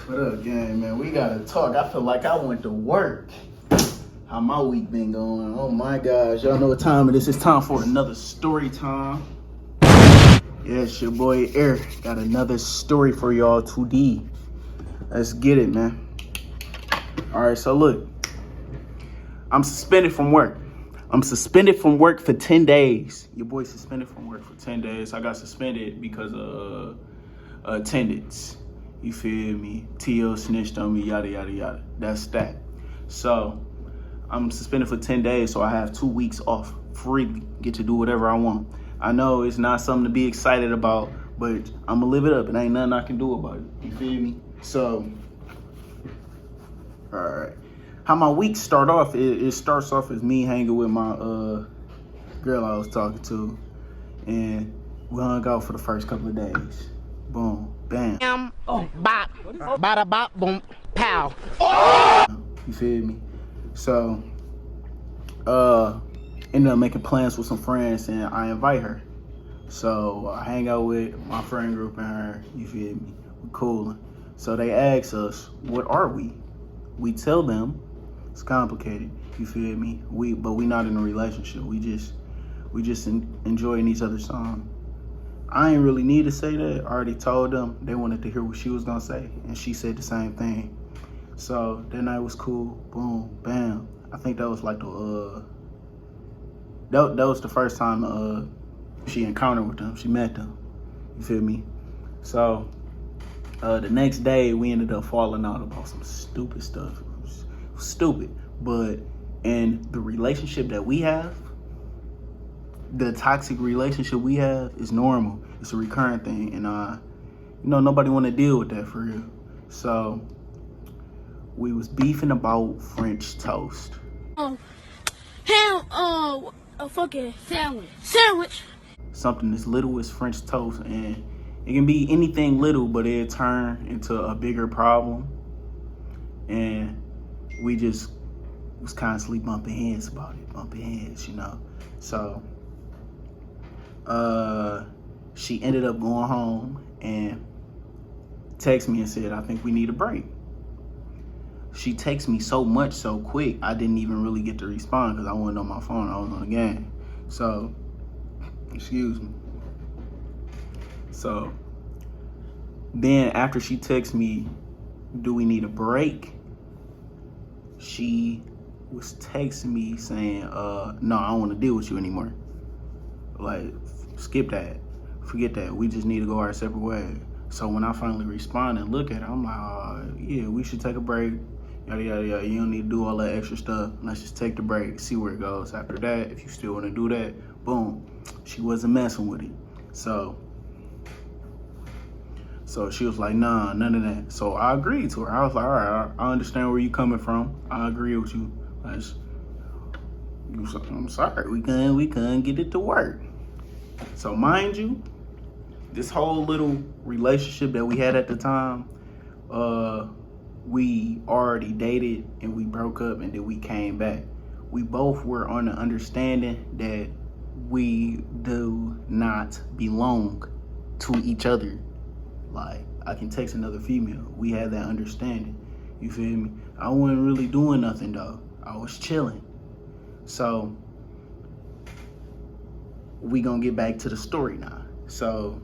What up, gang, man? We gotta talk. I feel like I went to work. How my week been going? Oh my gosh, y'all know what time it is. It's time for another story time. Yeah, it's your boy Eric. Got another story for y'all today. Let's get it, man. All right, so look. I'm suspended from work. I'm suspended from work for 10 days. Your boy suspended from work for 10 days. I got suspended because of attendance. You feel me? T.O. snitched on me, yada, yada, yada. That's that. So I'm suspended for 10 days, so I have 2 weeks off freely. Get to do whatever I want. I know it's not something to be excited about, but I'm going to live it up. It ain't nothing I can do about it. You feel me? So, all right. How my week start off, it starts off as me hanging with my girl I was talking to. And we hung out for the first couple of days. Boom, bam. Bop, bada bop, boom, pow. You feel me? So, ended up making plans with some friends and I invite her. So I hang out with my friend group and her, you feel me? We coolin'. So they ask us, what are we? We tell them, it's complicated, you feel me? But we not in a relationship. We just enjoying each other's song. I ain't really need to say that. I already told them. They wanted to hear what she was gonna say, and she said the same thing. So that night was cool. Boom, bam. I think that was like that was the first time she encountered with them. She met them. You feel me? So the next day we ended up falling out about some stupid stuff. It was stupid, but in the relationship that we have, the toxic relationship we have is normal. It's a recurrent thing, and nobody want to deal with that for real. So we was beefing about French toast. A fucking sandwich. Something as little as French toast, and it can be anything little, but it turn into a bigger problem. And we just was constantly bumping heads about it, So she ended up going home and texted me and said, I think we need a break. She texted me so much so quick, I didn't even really get to respond because I wasn't on my phone, I was on the game. So, excuse me. So, then after she texted me, do we need a break? She was texting me saying, no, I don't want to deal with you anymore. Like, skip that. Forget that. We just need to go our separate ways. So when I finally respond and look at her, I'm like, yeah, we should take a break. Yada, yada, yada. You don't need to do all that extra stuff. Let's just take the break, see where it goes. After that, if you still want to do that, boom. She wasn't messing with it. So she was like, nah, none of that. So I agreed to her. I was like, all right, I understand where you coming from. I agree with you. I'm sorry, we couldn't get it to work. So mind you, this whole little relationship that we had at the time, we already dated and we broke up and then we came back. We both were on the understanding that we do not belong to each other. Like, I can text another female. We had that understanding. You feel me? I wasn't really doing nothing though. I was chilling. So we gonna get back to the story now. So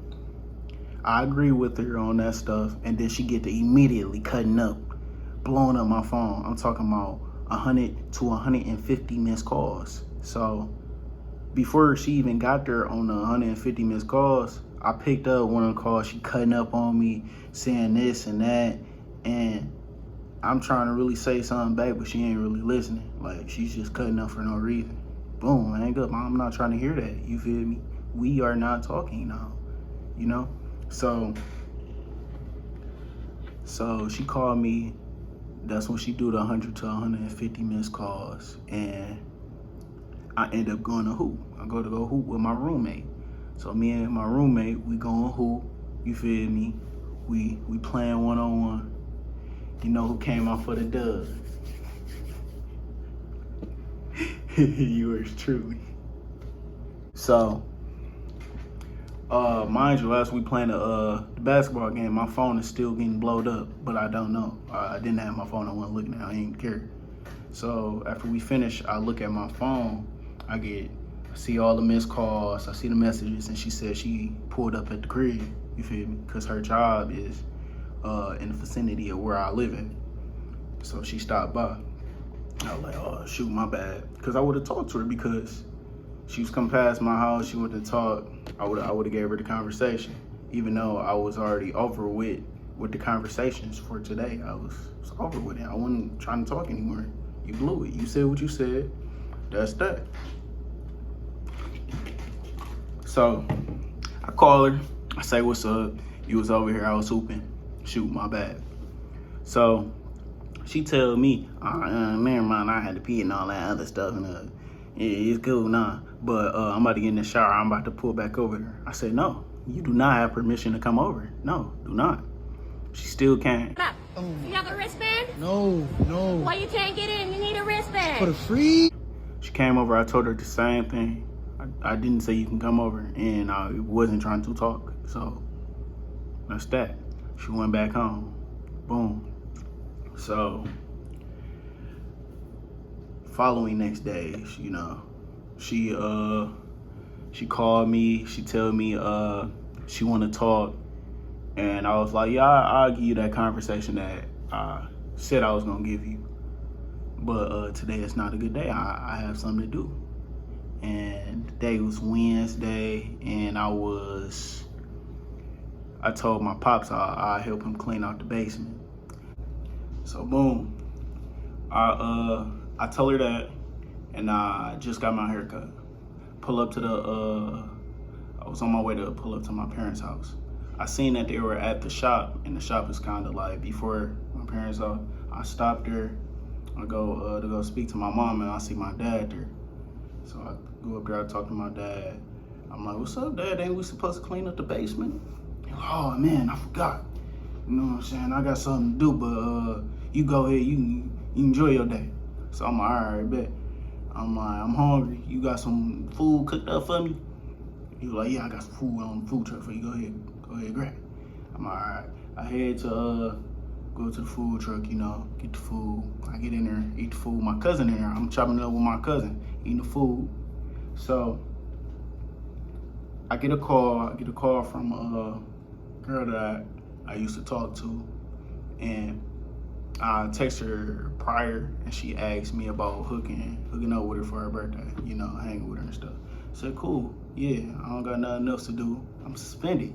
I agree with her on that stuff, and then she get to immediately cutting up, blowing up my phone. I'm talking about 100 to 150 missed calls. So before she even got there on the 150 missed calls, I picked up one of the calls. She cutting up on me, saying this and that, and I'm trying to really say something back, but she ain't really listening. Like, she's just cutting up for no reason. Boom, hang up. I'm not trying to hear that. You feel me? We are not talking now, So she called me. That's when she do the 100 to 150 missed calls, and I end up going to hoop. I go hoop with my roommate. So me and my roommate, we going hoop. You feel me? We playing one-on-one. You know who came out for the dub? Yours truly. So Mind you, as we playing the basketball game, my phone is still getting blowed up, but I don't know. I didn't have my phone. I wasn't looking at it. I didn't care. So after we finish, I look at my phone. I see all the missed calls. I see the messages, and she said she pulled up at the crib. You feel me? Because her job is in the vicinity of where I live at. So she stopped by. I was like, oh, shoot, my bad. Because I would have talked to her because she was come past my house. She wanted to talk. I would have gave her the conversation. Even though I was already over with the conversations for today. I was over with it. I wasn't trying to talk anymore. You blew it. You said what you said. That's that. So I call her. I say, what's up? You was over here. I was hooping. Shoot, my bad. So she tell me, never mind, I had to pee and all that other stuff. And it's cool, nah. But I'm about to get in the shower. I'm about to pull back over there. I said, no, you do not have permission to come over. No, do not. She still can't. You have a wristband? No. Why you can't get in? You need a wristband. For the free? She came over. I told her the same thing. I didn't say you can come over, and I wasn't trying to talk. So that's that. She went back home. Boom. So following next day, you know, she called me. She tell me she want to talk, and I was like, yeah, I'll give you that conversation that I said I was gonna give you. But today is not a good day. I have something to do. And today was Wednesday, and I told my pops I'll help him clean out the basement. So boom, I tell her that, and I just got my haircut. Pull up to I was on my way to pull up to my parents' house. I seen that they were at the shop, and the shop is kind of like before my parents' house. I stopped there. I go to go speak to my mom, and I see my dad there. So I go up there, I talk to my dad. I'm like, what's up, Dad? Ain't we supposed to clean up the basement? He's like, oh man, I forgot. You know what I'm saying? I got something to do, but you go ahead, you enjoy your day. So I'm like, all right, bet. I'm like, I'm hungry. You got some food cooked up for me? He was like, yeah, I got some food on the food truck for you. Go ahead, grab it. I'm like, all right. I head to go to the food truck, you know, get the food. I get in there, eat the food. My cousin in there. I'm chopping it up with my cousin, eating the food. So I get a call from a girl that I used to talk to, and I text her prior, and she asked me about hooking up with her for her birthday, you know, hanging with her and stuff. I said, cool, yeah, I don't got nothing else to do. I'm suspended.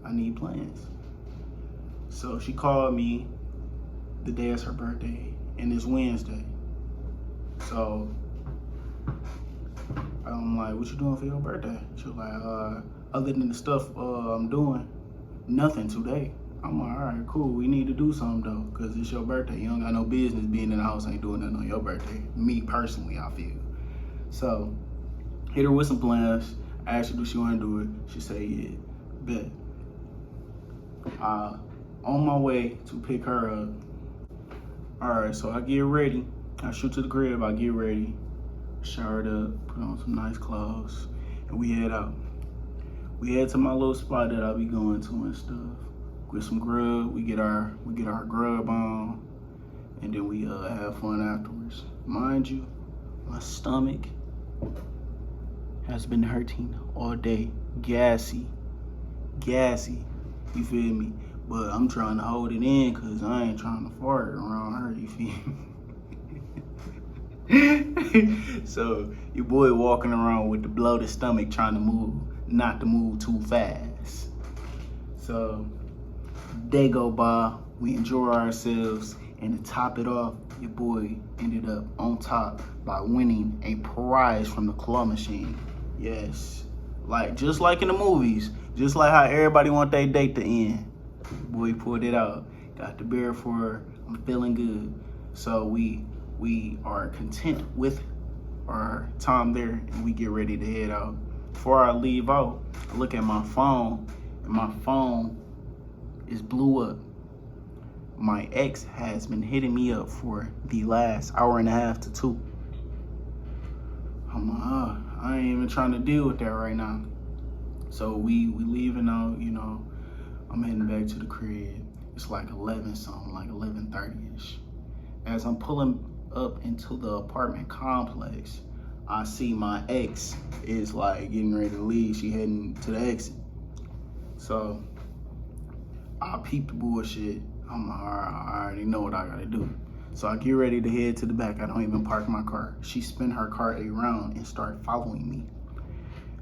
I need plans. So she called me the day it's her birthday, and it's Wednesday. So I'm like, what you doing for your birthday? She was like, other than the stuff I'm doing, nothing today. I'm like, all right, cool. We need to do something though, because it's your birthday. You don't got no business being in the house, ain't doing nothing on your birthday. Me personally, I feel. So hit her with some plans. I asked her, do she want to do it? She said, yeah, bet. On my way to pick her up. All right, so I get ready. I shoot to the crib. I get ready, showered up, put on some nice clothes, and we head out. We head to my little spot that I'll be going to and stuff. Get some grub. We get our grub on, and then we have fun afterwards. Mind you, my stomach has been hurting all day. Gassy. You feel me? But I'm trying to hold it in because I ain't trying to fart around her. You feel me? So your boy walking around with the bloated stomach, trying to move, not to move too fast. So day go by, we enjoy ourselves, and to top it off, your boy ended up on top by winning a prize from the claw machine. Yes, just like in the movies, just like how everybody want their date to end. Boy pulled it out, got the beer for her. I'm feeling good. So we are content with our time there, and we get ready to head out. Before I leave out, I look at my phone, and my phone is blew up. My ex has been hitting me up for the last hour and a half to 2. I'm like, I ain't even trying to deal with that right now. So we leaving out, you know, I'm heading back to the crib. It's like 11 something, like 11:30ish. As I'm pulling up into the apartment complex, I see my ex is like getting ready to leave. She heading to the exit. So I peep the bullshit. I'm like, all right, I already know what I gotta do. So I get ready to head to the back. I don't even park my car. She spin her car around and start following me.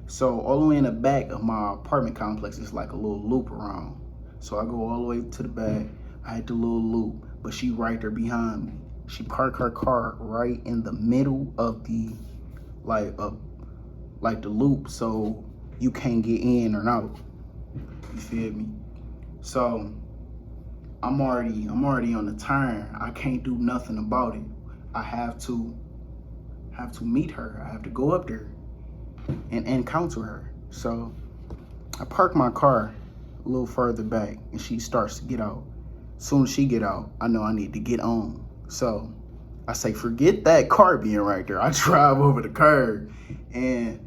So all the way in the back of my apartment complex is like a little loop around. So I go all the way to the back. I hit the little loop, but she right there behind me. She parked her car right in the middle of the like the loop, so you can't get in or out. You feel me? So I'm already on the turn. I can't do nothing about it. I have to meet her. I have to go up there and encounter her. So I park my car a little further back and she starts to get out. As soon as she get out, I know I need to get on. So I say, forget that car being right there. I drive over the curb, and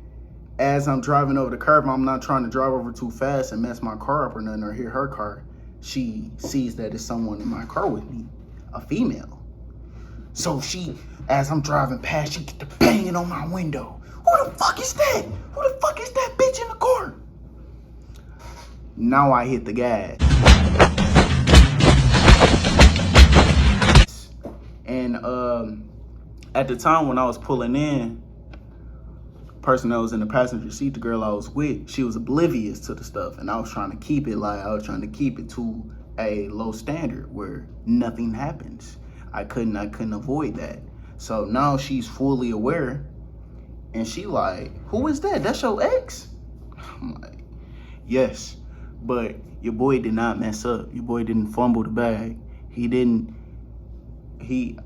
as I'm driving over the curb, I'm not trying to drive over too fast and mess my car up or nothing or hit her car. She sees that it's someone in my car with me, a female. So she, as I'm driving past, she get to banging on my window. Who the fuck is that? Who the fuck is that bitch in the car? Now I hit the gas. And at the time when I was pulling in, the person that was in the passenger seat, the girl I was with, she was oblivious to the stuff. And I was trying to keep it to a low standard where nothing happens. I couldn't avoid that. So now she's fully aware, and she like, who is that? That's your ex? I'm like, yes, but your boy did not mess up. Your boy didn't fumble the bag.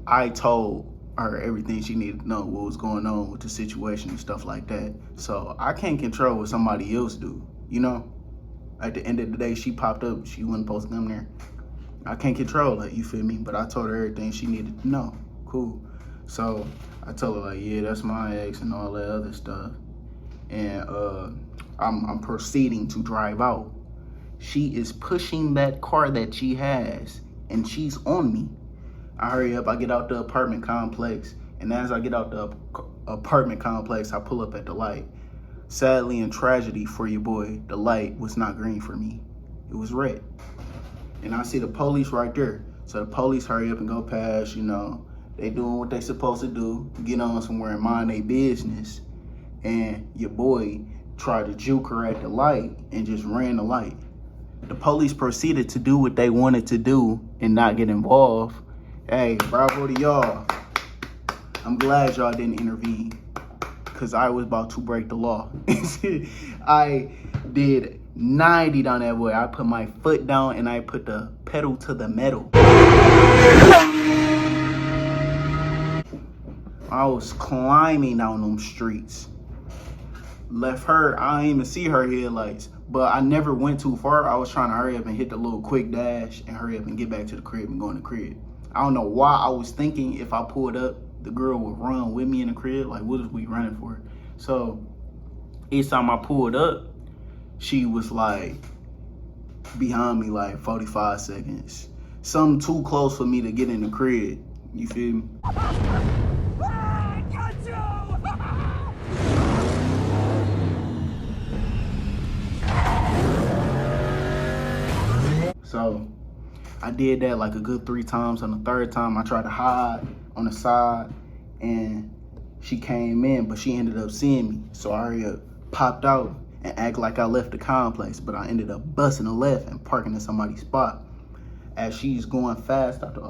I told her everything she needed to know, what was going on with the situation and stuff like that. So I can't control what somebody else do, you know? At the end of the day, she popped up. She wasn't supposed to come there. I can't control her, you feel me? But I told her everything she needed to know. Cool. So I told her, like, yeah, that's my ex and all that other stuff. And I'm proceeding to drive out. She is pushing that car that she has, and she's on me. I hurry up, I get out the apartment complex, and as I get out the apartment complex, I pull up at the light. Sadly and tragedy for your boy, the light was not green for me. It was red. And I see the police right there. So the police hurry up and go past, you know. They doing what they supposed to do, get on somewhere and mind their business. And your boy tried to juke her at the light and just ran the light. The police proceeded to do what they wanted to do and not get involved. Hey, bravo to y'all. I'm glad y'all didn't intervene, because I was about to break the law. I did 90 down that way. I put my foot down and I put the pedal to the metal. I was climbing down them streets. Left her, I didn't even see her headlights, but I never went too far. I was trying to hurry up and hit the little quick dash and hurry up and get back to the crib and go in the crib. I don't know why I was thinking if I pulled up, the girl would run with me in the crib. Like, what is we running for? So each time I pulled up, she was like behind me like 45 seconds. Something too close for me to get in the crib. You feel me? So I did that like a good 3 times. On the 3rd time, I tried to hide on the side, and she came in, but she ended up seeing me. So I already popped out and act like I left the complex, but I ended up busting a left and parking in somebody's spot. As she's going fast out the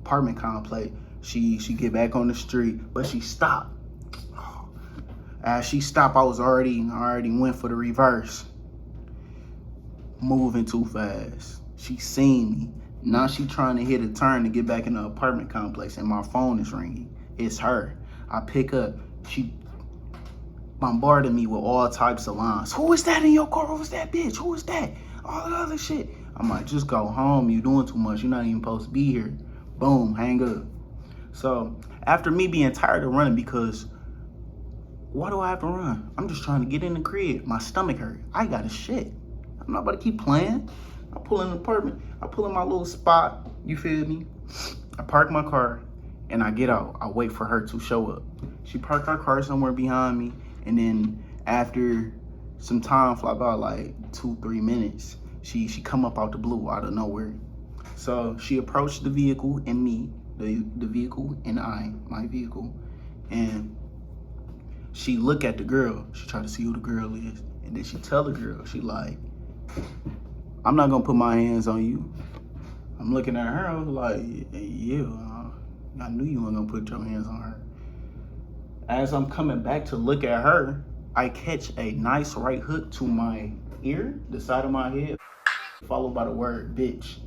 apartment complex, she get back on the street, but she stopped. As she stopped, I already went for the reverse. Moving too fast. She seen me. Now she trying to hit a turn to get back in the apartment complex, and my phone is ringing. It's her. I pick up. She bombarded me with all types of lines. Who is that in your car? Who is that bitch? Who is that? All that other shit. I'm like, just go home. You doing too much. You're not even supposed to be here. Boom, hang up. So after me being tired of running, because Why do I have to run? I'm just trying to get in the crib. My stomach hurt. I got to shit. I'm not about to keep playing. I pull in the apartment. I pull in my little spot. You feel me? I park my car and I get out. I wait for her to show up. She parked her car somewhere behind me. And then after some time fly by, like 2-3 minutes, she come up out the blue, out of nowhere. So she approached the vehicle and me, the vehicle and my vehicle. And she look at the girl. She try to see who the girl is. And then she tell the girl, she like, I'm not gonna put my hands on you. I'm looking at her, I was like, yeah, I knew you weren't gonna put your hands on her. As I'm coming back to look at her, I catch a nice right hook to my ear, the side of my head, followed by the word bitch.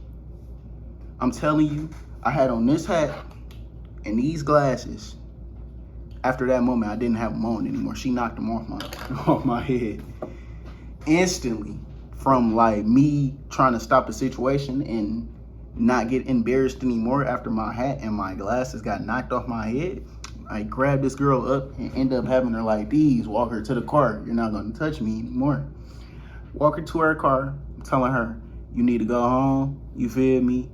I'm telling you, I had on this hat and these glasses. After that moment, I didn't have them on anymore. She knocked them off my head. Instantly, from like me trying to stop the situation and not get embarrassed anymore after my hat and my glasses got knocked off my head, I grabbed this girl up and end up having her like these, walk her to the car. You're not gonna touch me anymore. Walk her to her car, telling her, you need to go home, you feel me?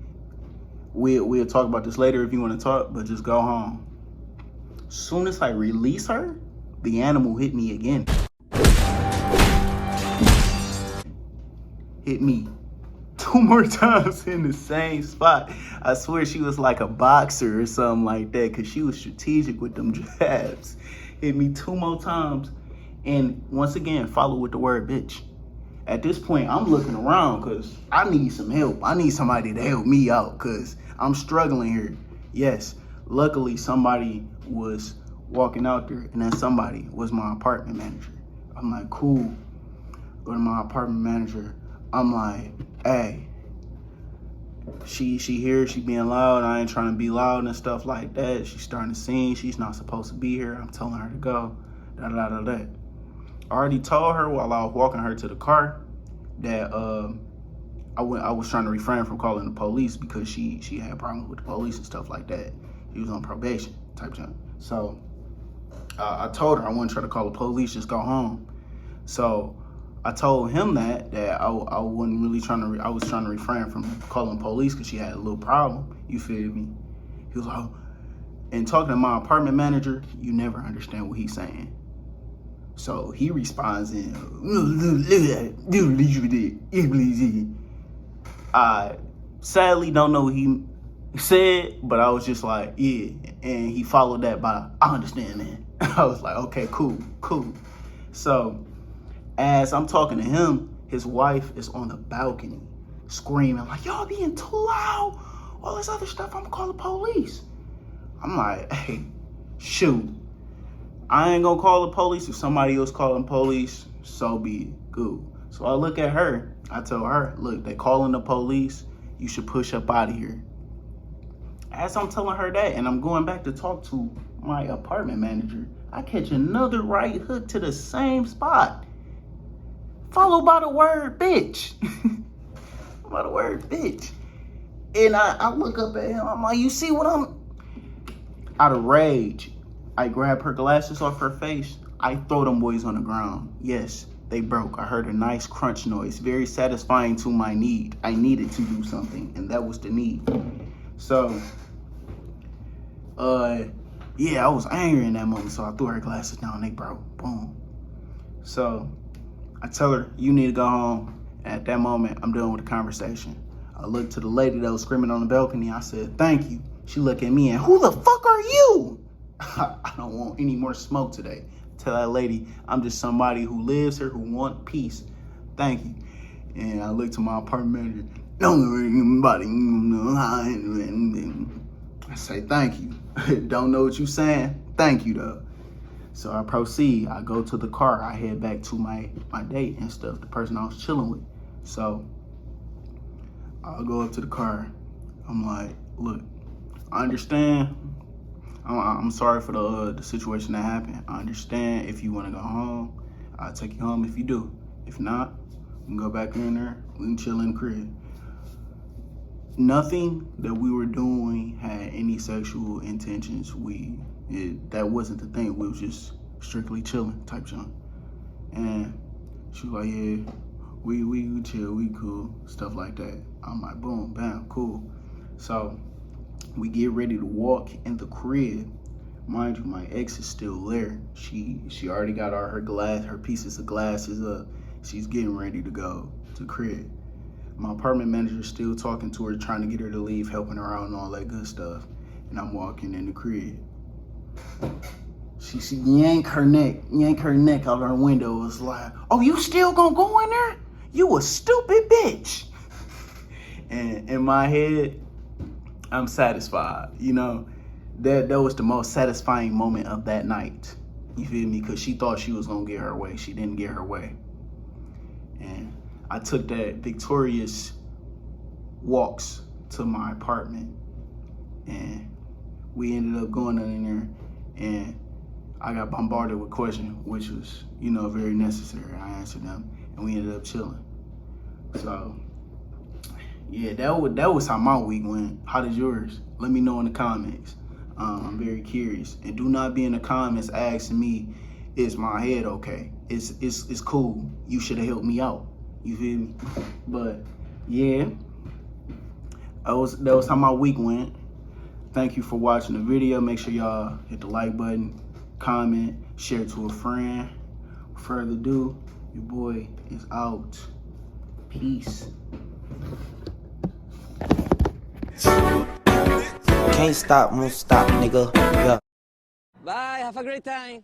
We'll talk about this later if you wanna talk, but just go home. Soon as I release her, the animal hit me again. Hit me 2 more times in the same spot. I swear she was like a boxer or something like that, because she was strategic with them jabs. Hit me 2 more times, and once again, follow with the word bitch. At this point, I'm looking around because I need some help. I need somebody to help me out because I'm struggling here. Yes, luckily somebody was walking out there, and that somebody was my apartment manager. I'm like, cool. Go to my apartment manager. I'm like, hey, she here, she being loud. I ain't trying to be loud and stuff like that. She's starting to sing. She's not supposed to be here. I'm telling her to go. Da da da da. I already told her while I was walking her to the car that I was trying to refrain from calling the police because she had problems with the police and stuff like that. She was on probation type thing. So I told her I wouldn't try to call the police, just go home. So I told him that I wasn't really I was trying to refrain from calling police because she had a little problem. You feel me? He was like, oh. And talking to my apartment manager, you never understand what he's saying. So he responds in, I sadly don't know what he said, but I was just like, yeah. And he followed that by, I understand, man. I was like, okay, cool. So as I'm talking to him, his wife is on the balcony screaming like, y'all being too loud, all this other stuff, I'm gonna call the police. I'm like, hey, shoot. I ain't gonna call the police. If somebody else calling police, so be it. Good. So I look at her. I tell her, look, they calling the police. You should push up out of here. As I'm telling her that, and I'm going back to talk to my apartment manager, I catch another right hook to the same spot, followed by the word bitch. By the word bitch. And I look up at him. I'm like, you see what I'm... Out of rage, I grab her glasses off her face. I throw them boys on the ground. Yes, they broke. I heard a nice crunch noise, very satisfying to my need. I needed to do something, and that was the need. So, yeah, I was angry in that moment, so I threw her glasses down. They broke. Boom. So, I tell her, you need to go home. And at that moment, I'm done with the conversation. I looked to the lady that was screaming on the balcony. I said, thank you. She looked at me and, who the fuck are you? I don't want any more smoke today. Tell that lady, I'm just somebody who lives here, who want peace. Thank you. And I looked to my apartment manager. I say, thank you. Don't know what you saying? Thank you, though. So I proceed. I go to the car. I head back to my date and stuff, the person I was chilling with. So I'll go up to the car. I'm like, look, I understand. I'm sorry for the situation that happened. I understand if you want to go home. I'll take you home if you do. If not, we can go back in there. We can chill in the crib. Nothing that we were doing had any sexual intentions. That wasn't the thing. We was just strictly chilling type junk. And she was like, yeah, we chill, we cool, stuff like that. I'm like, boom, bam, cool. So we get ready to walk in the crib. Mind you, my ex is still there. She already got all her pieces of glasses up. She's getting ready to go to crib. My apartment manager's still talking to her, trying to get her to leave, helping her out and all that good stuff. And I'm walking in the crib. She yank her neck out her window. Was like, oh, you still gonna go in there? You a stupid bitch. And in my head, I'm satisfied, you know. That was the most satisfying moment of that night. You feel me? Because she thought she was gonna get her way. She didn't get her way. And I took that victorious walks to my apartment. And we ended up going in there, and I got bombarded with questions, which was, you know, very necessary. I answered them, and we ended up chilling. So, yeah, that was how my week went. How did yours? Let me know in the comments. I'm very curious. And do not be in the comments asking me, is my head okay? It's cool. You should have helped me out. You feel me? But yeah, that was how my week went. Thank you for watching the video. Make sure y'all hit the like button, comment, share to a friend. Without further ado, your boy is out. Peace. Can't stop, won't stop, nigga. Yeah. Bye, have a great time.